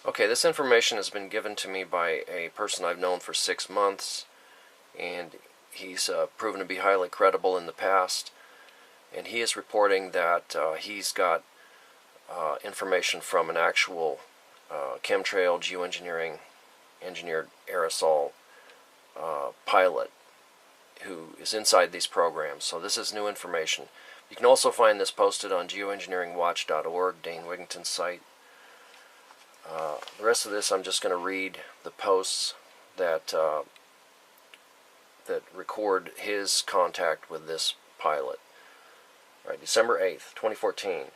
Okay, this information has been given to me by a person I've known for 6 months, and he's proven to be highly credible in the past, and he is reporting that he's got information from an actual chemtrail geoengineering engineered aerosol pilot who is inside these programs. So this is new information. You can also find this posted on geoengineeringwatch.org, Dane Wigington's site. The rest of this, I'm just going to read the posts that that record his contact with this pilot. Right, December 8th, 2014.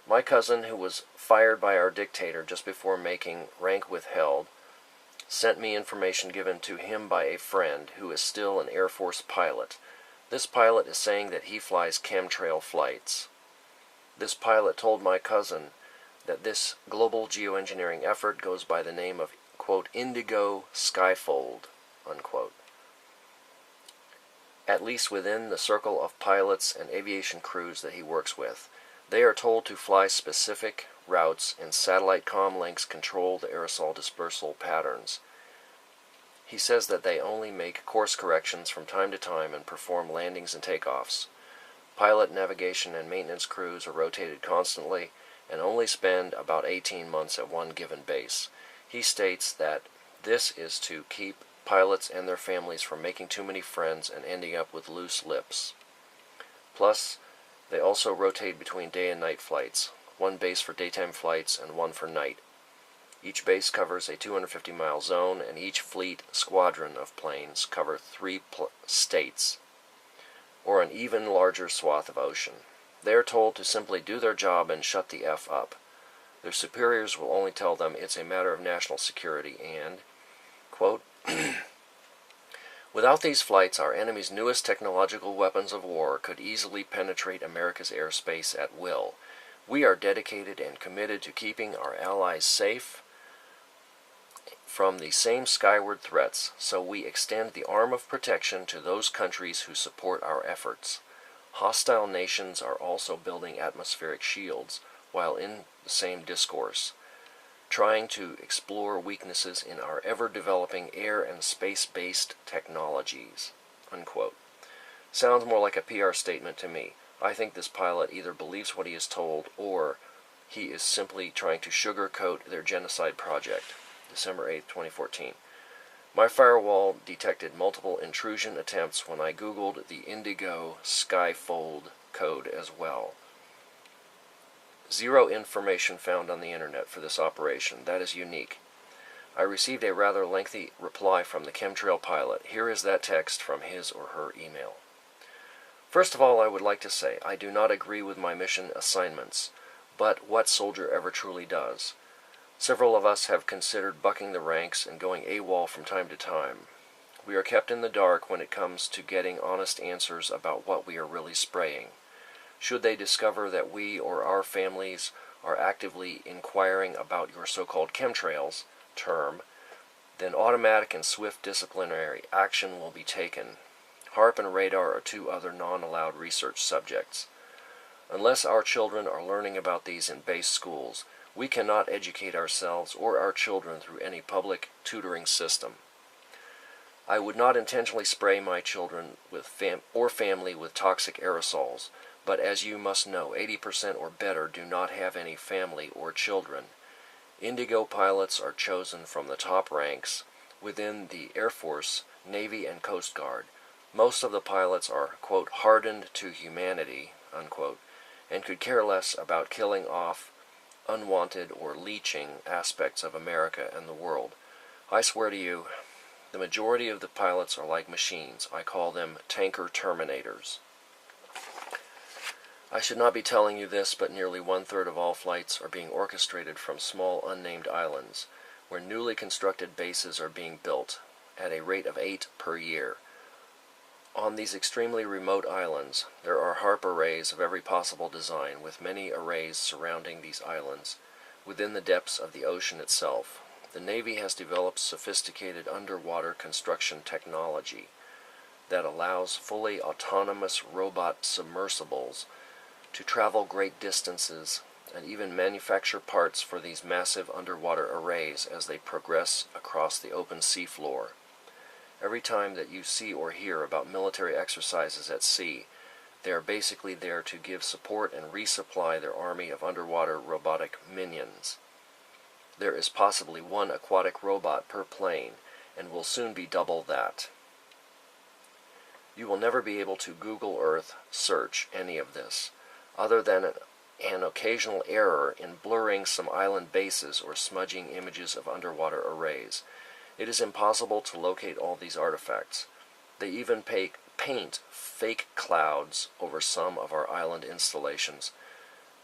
My cousin, who was fired by our dictator just before making rank withheld, sent me information given to him by a friend who is still an Air Force pilot. This pilot is saying that he flies chemtrail flights. This pilot told my cousin that this global geoengineering effort goes by the name of, quote, Indigo Skyfold, unquote. At least within the circle of pilots and aviation crews that he works with. They are told to fly specific routes, and satellite comm links control the aerosol dispersal patterns. He says that they only make course corrections from time to time and perform landings and takeoffs. Pilot, navigation, and maintenance crews are rotated constantly and only spend about 18 months at one given base. He states that this is to keep pilots and their families from making too many friends and ending up with loose lips. Plus, they also rotate between day and night flights, one base for daytime flights and one for night. Each base covers a 250-mile zone, and each fleet squadron of planes cover 3 states, or an even larger swath of ocean. They are told to simply do their job and shut the F up. Their superiors will only tell them it's a matter of national security and, quote, without these flights, our enemy's newest technological weapons of war could easily penetrate America's airspace at will. We are dedicated and committed to keeping our allies safe from the same skyward threats, so we extend the arm of protection to those countries who support our efforts. Hostile nations are also building atmospheric shields while in the same discourse, trying to explore weaknesses in our ever-developing air and space-based technologies, unquote. Sounds more like a PR statement to me. I think this pilot either believes what he is told or he is simply trying to sugarcoat their genocide project. December 8, 2014. My firewall detected multiple intrusion attempts when I Googled the Indigo Skyfold code as well. Zero information found on the internet for this operation. That is unique. I received a rather lengthy reply from the chemtrail pilot. Here is that text from his or her email. First of all, I would like to say I do not agree with my mission assignments, but what soldier ever truly does? Several of us have considered bucking the ranks and going AWOL from time to time. We are kept in the dark when it comes to getting honest answers about what we are really spraying. Should they discover that we or our families are actively inquiring about your so-called chemtrails term, then automatic and swift disciplinary action will be taken. HARP and radar are 2 other non-allowed research subjects. Unless our children are learning about these in base schools, we cannot educate ourselves or our children through any public tutoring system. I would not intentionally spray my children with family with toxic aerosols, but as you must know, 80% or better do not have any family or children. Indigo pilots are chosen from the top ranks within the Air Force, Navy, and Coast Guard. Most of the pilots are, quote, hardened to humanity, unquote, and could care less about killing off unwanted or leeching aspects of America and the world. I swear to you, the majority of the pilots are like machines. I call them tanker terminators. I should not be telling you this, but nearly 1/3 of all flights are being orchestrated from small unnamed islands, where newly constructed bases are being built, at a rate of 8 per year. On these extremely remote islands, there are HARP arrays of every possible design, with many arrays surrounding these islands, within the depths of the ocean itself. The Navy has developed sophisticated underwater construction technology that allows fully autonomous robot submersibles to travel great distances and even manufacture parts for these massive underwater arrays as they progress across the open seafloor. Every time that you see or hear about military exercises at sea, they are basically there to give support and resupply their army of underwater robotic minions. There is possibly one aquatic robot per plane, and will soon be double that. You will never be able to Google Earth search any of this, other than an occasional error in blurring some island bases or smudging images of underwater arrays. It is impossible to locate all these artifacts. They even paint fake clouds over some of our island installations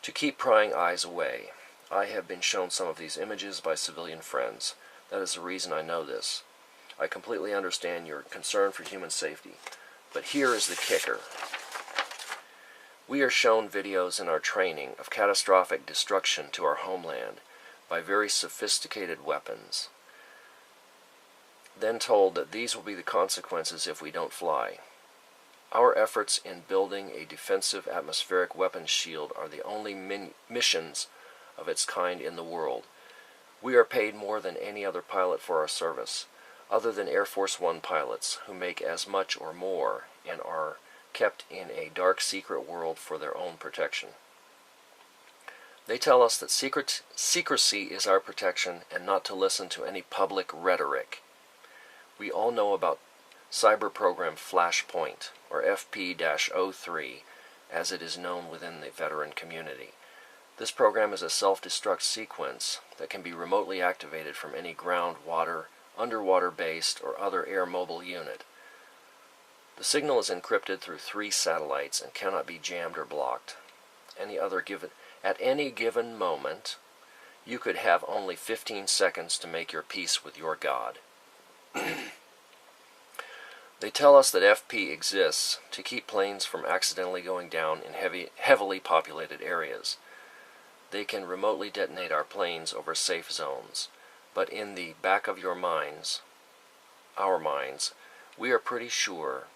to keep prying eyes away. I have been shown some of these images by civilian friends. That is the reason I know this. I completely understand your concern for human safety. But here is the kicker. We are shown videos in our training of catastrophic destruction to our homeland by very sophisticated weapons, then told that these will be the consequences if we don't fly. Our efforts in building a defensive atmospheric weapons shield are the only missions of its kind in the world. We are paid more than any other pilot for our service, other than Air Force One pilots, who make as much or more and are kept in a dark secret world for their own protection. They tell us that secrecy is our protection and not to listen to any public rhetoric. We all know about cyber program Flashpoint, or FP-03, as it is known within the veteran community. This program is a self-destruct sequence that can be remotely activated from any ground, water, underwater-based, or other air-mobile unit. The signal is encrypted through 3 satellites and cannot be jammed or blocked. At any given moment, you could have only 15 seconds to make your peace with your God. They tell us that FP exists to keep planes from accidentally going down in heavily populated areas. They can remotely detonate our planes over safe zones, but in the back of your minds, our minds, we are pretty sure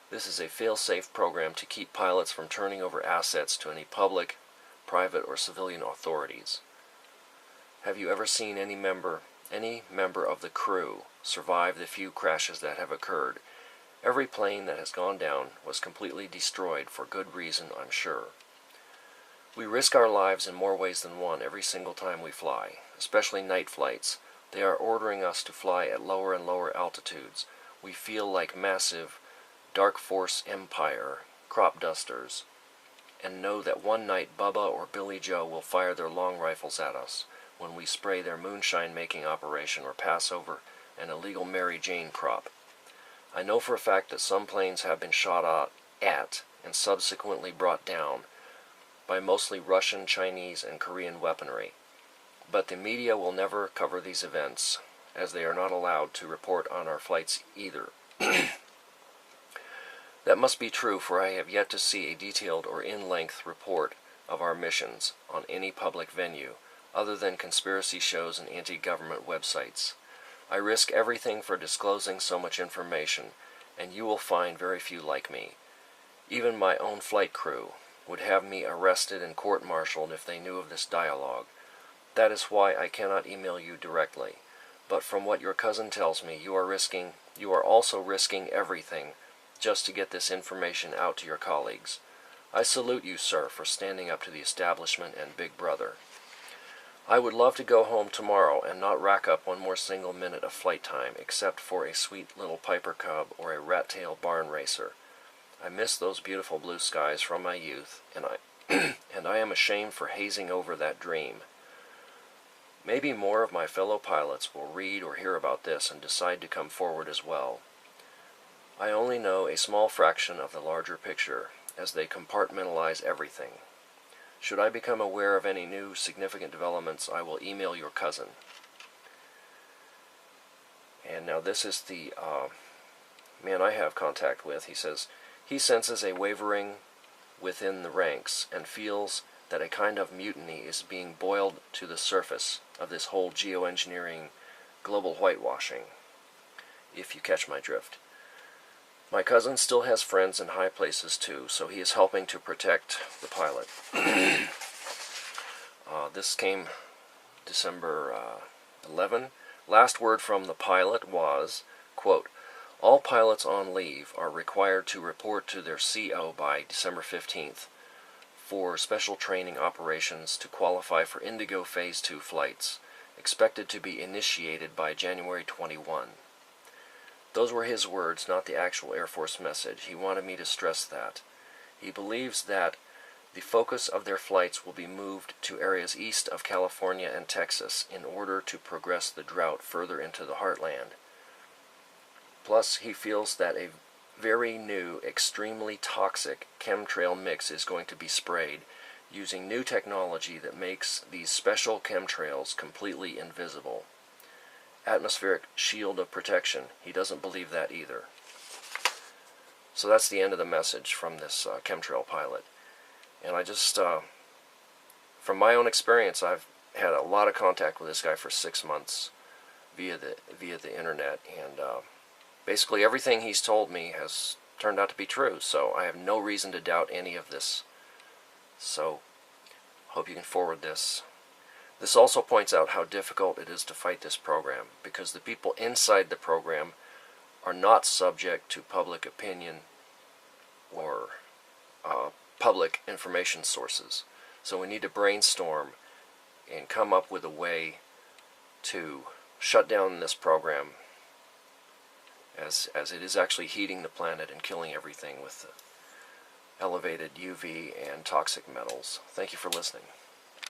this is a fail-safe program to keep pilots from turning over assets to any public, private, or civilian authorities. Have you ever seen any member of the crew survive the few crashes that have occurred? Every plane that has gone down was completely destroyed for good reason, I'm sure. We risk our lives in more ways than one every single time we fly, especially night flights. They are ordering us to fly at lower and lower altitudes. We feel like massive dark force empire crop dusters, and know that one night Bubba or Billy Joe will fire their long rifles at us when we spray their moonshine-making operation or pass over an illegal Mary Jane crop. I know for a fact that some planes have been shot at and subsequently brought down by mostly Russian, Chinese, and Korean weaponry. But the media will never cover these events, as they are not allowed to report on our flights either. That must be true, for I have yet to see a detailed or in-length report of our missions on any public venue, other than conspiracy shows and anti-government websites. I risk everything for disclosing so much information, and you will find very few like me. Even my own flight crew would have me arrested and court-martialed if they knew of this dialogue. That is why I cannot email you directly. But from what your cousin tells me, you are also risking everything just to get this information out to your colleagues. I salute you, sir, for standing up to the establishment and Big Brother. I would love to go home tomorrow and not rack up one more single minute of flight time, except for a sweet little Piper Cub or a rat-tail barn racer. I miss those beautiful blue skies from my youth, and I am ashamed for hazing over that dream. Maybe more of my fellow pilots will read or hear about this and decide to come forward as well. I only know a small fraction of the larger picture, as they compartmentalize everything. Should I become aware of any new significant developments, I will email your cousin. And now this is the man I have contact with. He says he senses a wavering within the ranks and feels that a kind of mutiny is being boiled to the surface of this whole geoengineering global whitewashing, if you catch my drift. My cousin still has friends in high places too, so he is helping to protect the pilot. This came December 11. Last word from the pilot was, quote, all pilots on leave are required to report to their CO by December 15th for special training operations to qualify for Indigo Phase 2 flights, expected to be initiated by January 21. Those were his words, not the actual Air Force message. He wanted me to stress that. He believes that the focus of their flights will be moved to areas east of California and Texas in order to progress the drought further into the heartland. Plus, he feels that a very new, extremely toxic chemtrail mix is going to be sprayed using new technology that makes these special chemtrails completely invisible. Atmospheric shield of protection. He doesn't believe that either. So that's the end of the message from this chemtrail pilot. And I just, from my own experience, I've had a lot of contact with this guy for 6 months via the internet, and basically everything he's told me has turned out to be true, so I have no reason to doubt any of this. So, hope you can forward this. This also points out how difficult it is to fight this program, because the people inside the program are not subject to public opinion or public information sources. So we need to brainstorm and come up with a way to shut down this program, as it is actually heating the planet and killing everything with elevated UV and toxic metals. Thank you for listening.